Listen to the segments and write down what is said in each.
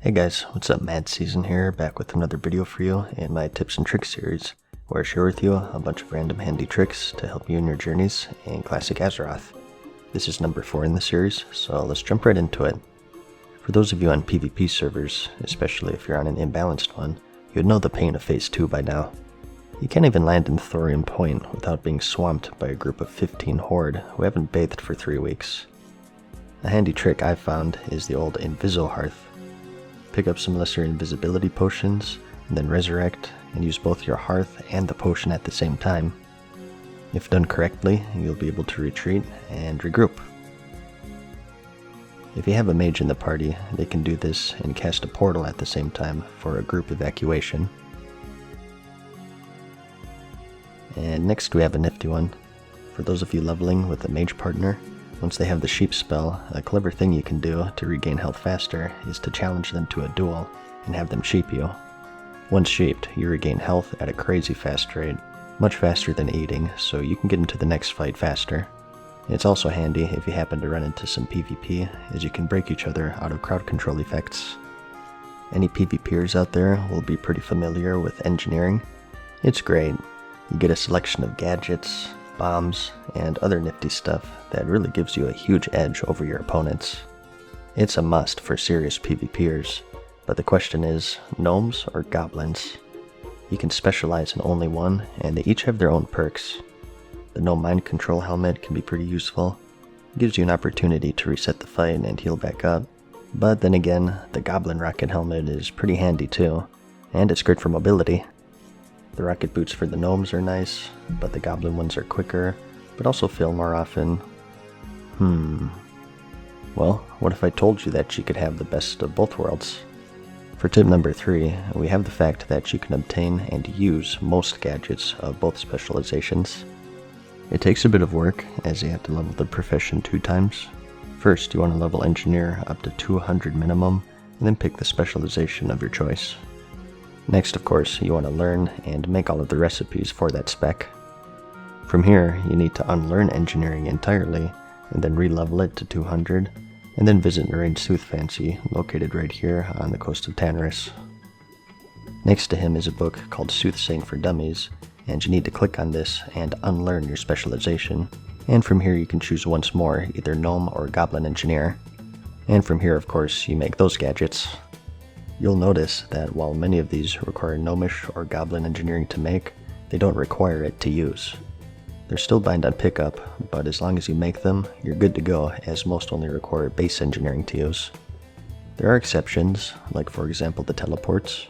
Hey guys, what's up? MadSeason here, back with another video for you in my tips and tricks series, where I share with you a bunch of random handy tricks to help you in your journeys in Classic Azeroth. This is number 4 in the series, so let's jump right into it. For those of you on PvP servers, especially if you're on an imbalanced one, you'd know the pain of Phase 2 by now. You can't even land in Thorium Point without being swamped by a group of 15 Horde who haven't bathed for 3 weeks. A handy trick I've found is the old Inviso-hearth. Pick up some lesser invisibility potions, and then resurrect and use both your hearth and the potion at the same time. If done correctly, you'll be able to retreat and regroup. If you have a mage in the party, they can do this and cast a portal at the same time for a group evacuation. And next we have a nifty one. For those of you leveling with a mage partner, once they have the sheep spell, a clever thing you can do to regain health faster is to challenge them to a duel and have them sheep you. Once sheeped, you regain health at a crazy fast rate, much faster than eating, so you can get into the next fight faster. It's also handy if you happen to run into some PvP, as you can break each other out of crowd control effects. Any PvPers out there will be pretty familiar with engineering. It's great. You get a selection of gadgets, bombs, and other nifty stuff that really gives you a huge edge over your opponents. It's a must for serious PvPers, but the question is, gnomes or goblins? You can specialize in only one, and they each have their own perks. The gnome mind control helmet can be pretty useful. It gives you an opportunity to reset the fight and heal back up. But then again, the goblin rocket helmet is pretty handy too, and it's great for mobility. The rocket boots for the gnomes are nice, but the goblin ones are quicker, but also fail more often. Well, what if I told you that you could have the best of both worlds? For tip number 3, we have the fact that you can obtain and use most gadgets of both specializations. It takes a bit of work, as you have to level the profession 2 times. First, you want to level engineer up to 200 minimum, and then pick the specialization of your choice. Next, of course, you want to learn and make all of the recipes for that spec. From here, you need to unlearn engineering entirely, and then re-level it to 200, and then visit Narain's Soothfancy, located right here on the coast of Tanarus. Next to him is a book called Soothsaying for Dummies, and you need to click on this and unlearn your specialization, and from here you can choose once more either gnome or goblin engineer. And from here, of course, you make those gadgets. You'll notice that while many of these require gnomish or goblin engineering to make, they don't require it to use. They're still bind on pickup, but as long as you make them, you're good to go, as most only require base engineering to use. There are exceptions, like for example the teleports.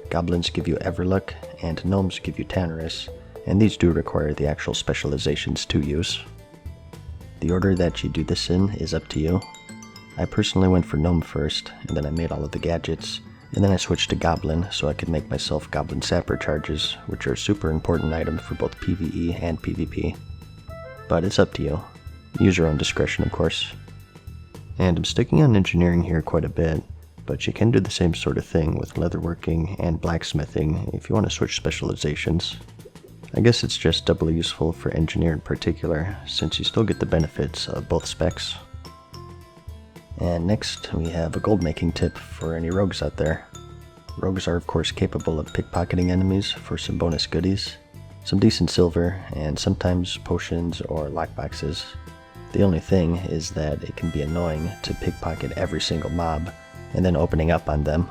Goblins give you Everlook, and gnomes give you Tanarus, and these do require the actual specializations to use. The order that you do this in is up to you. I personally went for gnome first, and then I made all of the gadgets, and then I switched to goblin so I could make myself goblin sapper charges, which are a super important item for both PvE and PvP. But it's up to you. Use your own discretion, of course. And I'm sticking on engineering here quite a bit, but you can do the same sort of thing with leatherworking and blacksmithing if you want to switch specializations. I guess it's just doubly useful for engineer in particular, since you still get the benefits of both specs. And next, we have a gold making tip for any rogues out there. Rogues are of course capable of pickpocketing enemies for some bonus goodies, some decent silver, and sometimes potions or lockboxes. The only thing is that it can be annoying to pickpocket every single mob, and then opening up on them.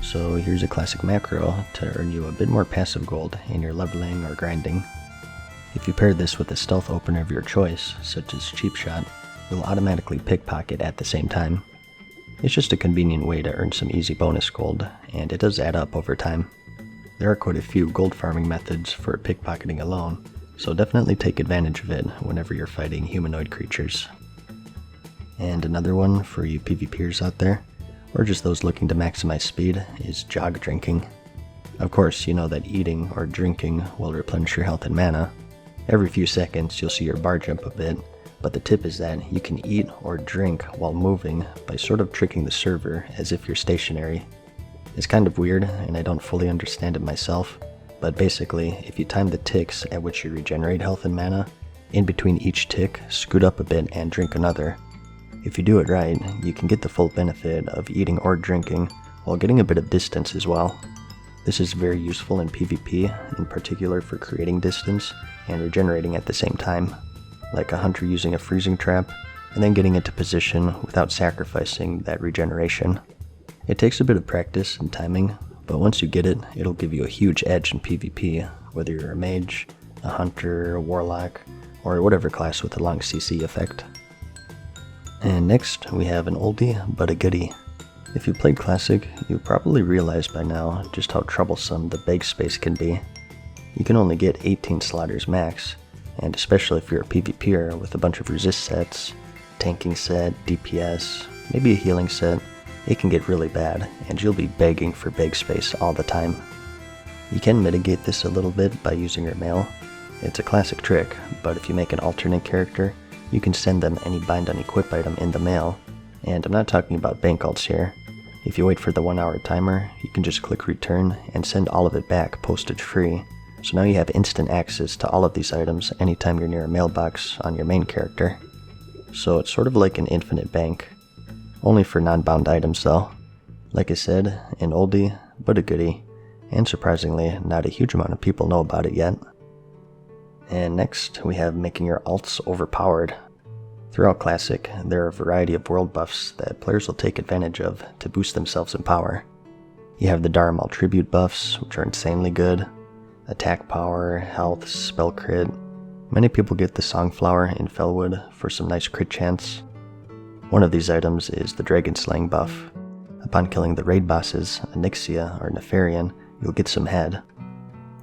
So here's a classic macro to earn you a bit more passive gold in your leveling or grinding. If you pair this with a stealth opener of your choice, such as Cheap Shot, you'll automatically pickpocket at the same time. It's just a convenient way to earn some easy bonus gold, and it does add up over time. There are quite a few gold farming methods for pickpocketing alone, so definitely take advantage of it whenever you're fighting humanoid creatures. And another one for you PvPers out there, or just those looking to maximize speed, is jog drinking. Of course, you know that eating or drinking will replenish your health and mana. Every few seconds you'll see your bar jump a bit, but the tip is that you can eat or drink while moving by sort of tricking the server as if you're stationary. It's kind of weird, and I don't fully understand it myself, but basically, if you time the ticks at which you regenerate health and mana, in between each tick, scoot up a bit and drink another. If you do it right, you can get the full benefit of eating or drinking while getting a bit of distance as well. This is very useful in PvP, in particular for creating distance and regenerating at the same time, like a hunter using a freezing trap and then getting into position without sacrificing that regeneration. It takes a bit of practice and timing, but once you get it, it'll give you a huge edge in PvP, whether you're a mage, a hunter, a warlock, or whatever class with a long CC effect. And next, we have an oldie but a goodie. If you played Classic, you've probably realized by now just how troublesome the bag space can be. You can only get 18 slaughters max, and especially if you're a PvPer with a bunch of resist sets, tanking set, DPS, maybe a healing set, it can get really bad, and you'll be begging for bag space all the time. You can mitigate this a little bit by using your mail. It's a classic trick, but if you make an alternate character, you can send them any bind on equip item in the mail, and I'm not talking about bank alts here. If you wait for the 1 hour timer, you can just click return and send all of it back postage free. So now you have instant access to all of these items anytime you're near a mailbox on your main character. So it's sort of like an infinite bank. Only for non-bound items though. Like I said, an oldie, but a goodie. And surprisingly, not a huge amount of people know about it yet. And next, we have making your alts overpowered. Throughout Classic, there are a variety of world buffs that players will take advantage of to boost themselves in power. You have the Dharmal tribute buffs, which are insanely good, attack power, health, spell crit. Many people get the Songflower in Felwood for some nice crit chance. One of these items is the Dragon Slaying buff. Upon killing the raid bosses, Onyxia or Nefarian, you'll get some head.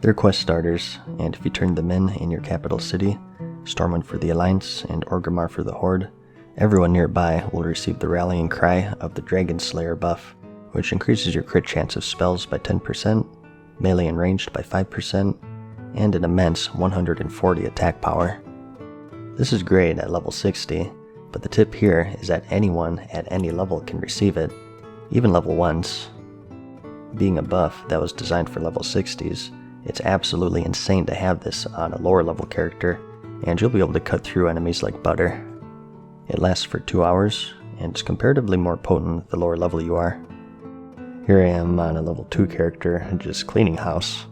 They're quest starters, and if you turn them in your capital city, Stormwind for the Alliance and Orgrimmar for the Horde, everyone nearby will receive the Rallying Cry of the Dragon Slayer buff, which increases your crit chance of spells by 10%, melee and ranged by 5%, and an immense 140 attack power. This is great at level 60, but the tip here is that anyone at any level can receive it, even level 1s. Being a buff that was designed for level 60s, it's absolutely insane to have this on a lower level character, and you'll be able to cut through enemies like butter. It lasts for 2 hours, and it's comparatively more potent the lower level you are. Here I am on a level 2 character, just cleaning house.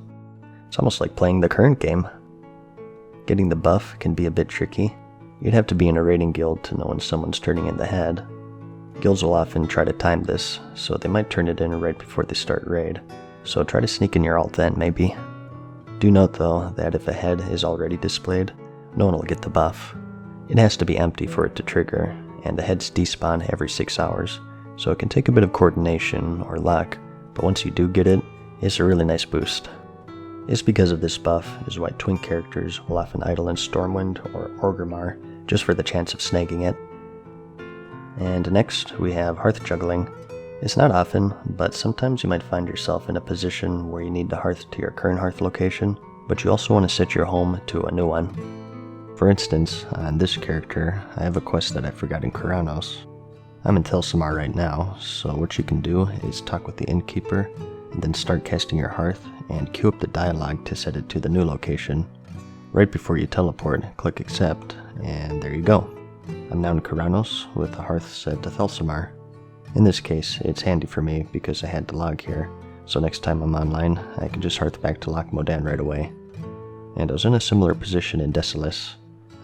It's almost like playing the current game. Getting the buff can be a bit tricky. You'd have to be in a raiding guild to know when someone's turning in the head. Guilds will often try to time this, so they might turn it in right before they start raid, so try to sneak in your ult then maybe. Do note though that if a head is already displayed, no one will get the buff. It has to be empty for it to trigger, and the heads despawn every 6 hours, so it can take a bit of coordination or luck, but once you do get it, it's a really nice boost. It's because of this buff is why twin characters will often idle in Stormwind or Orgrimmar just for the chance of snagging it. And next we have Hearth Juggling. It's not often, but sometimes you might find yourself in a position where you need to hearth to your current hearth location, but you also want to set your home to a new one. For instance, on this character, I have a quest that I forgot in Kharanos. I'm in Thelsamar right now, so what you can do is talk with the innkeeper, and then start casting your hearth, and queue up the dialogue to set it to the new location. Right before you teleport, click accept, and there you go. I'm now in Kharanos with the hearth set to Thelsamar. In this case, it's handy for me because I had to log here, so next time I'm online, I can just hearth back to Loch Modan right away. And I was in a similar position in Desolace.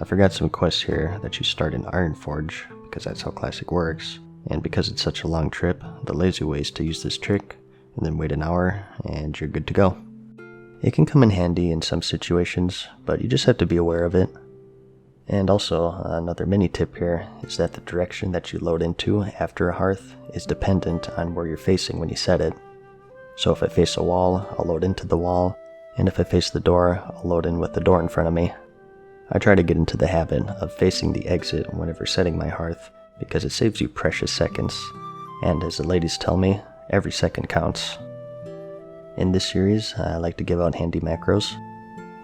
I forgot some quests here that you start in Ironforge, because that's how Classic works, and because it's such a long trip, the lazy way is to use this trick, and then wait an hour, and you're good to go. It can come in handy in some situations, but you just have to be aware of it. And also, another mini tip here is that the direction that you load into after a hearth is dependent on where you're facing when you set it. So if I face a wall, I'll load into the wall, and if I face the door, I'll load in with the door in front of me. I try to get into the habit of facing the exit whenever setting my hearth, because it saves you precious seconds, and as the ladies tell me, every second counts. In this series, I like to give out handy macros.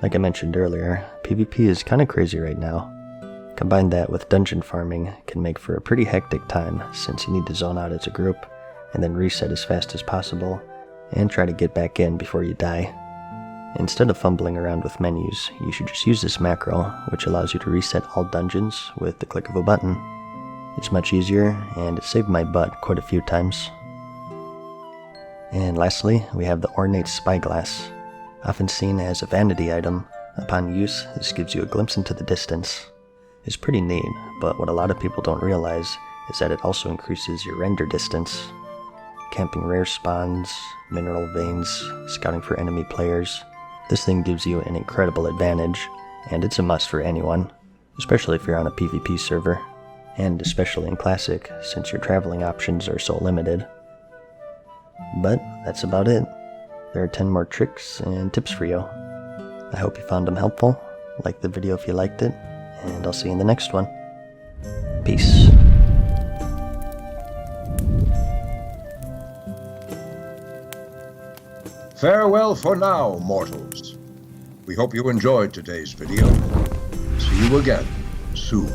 Like I mentioned earlier, PvP is kinda crazy right now. Combine that with dungeon farming can make for a pretty hectic time, since you need to zone out as a group, and then reset as fast as possible, and try to get back in before you die. Instead of fumbling around with menus, you should just use this macro, which allows you to reset all dungeons with the click of a button. It's much easier, and it saved my butt quite a few times. And lastly, we have the Ornate spyglass. Often seen as a vanity item, upon use, this gives you a glimpse into the distance. It's pretty neat, but what a lot of people don't realize is that it also increases your render distance. Camping rare spawns, mineral veins, scouting for enemy players. This thing gives you an incredible advantage, and it's a must for anyone, especially if you're on a PvP server, and especially in Classic, since your traveling options are so limited. But that's about it. There are 10 more tricks and tips for you. I hope you found them helpful. Like the video if you liked it, and I'll see you in the next one. Peace. Farewell for now, mortals. We hope you enjoyed today's video. See you again soon.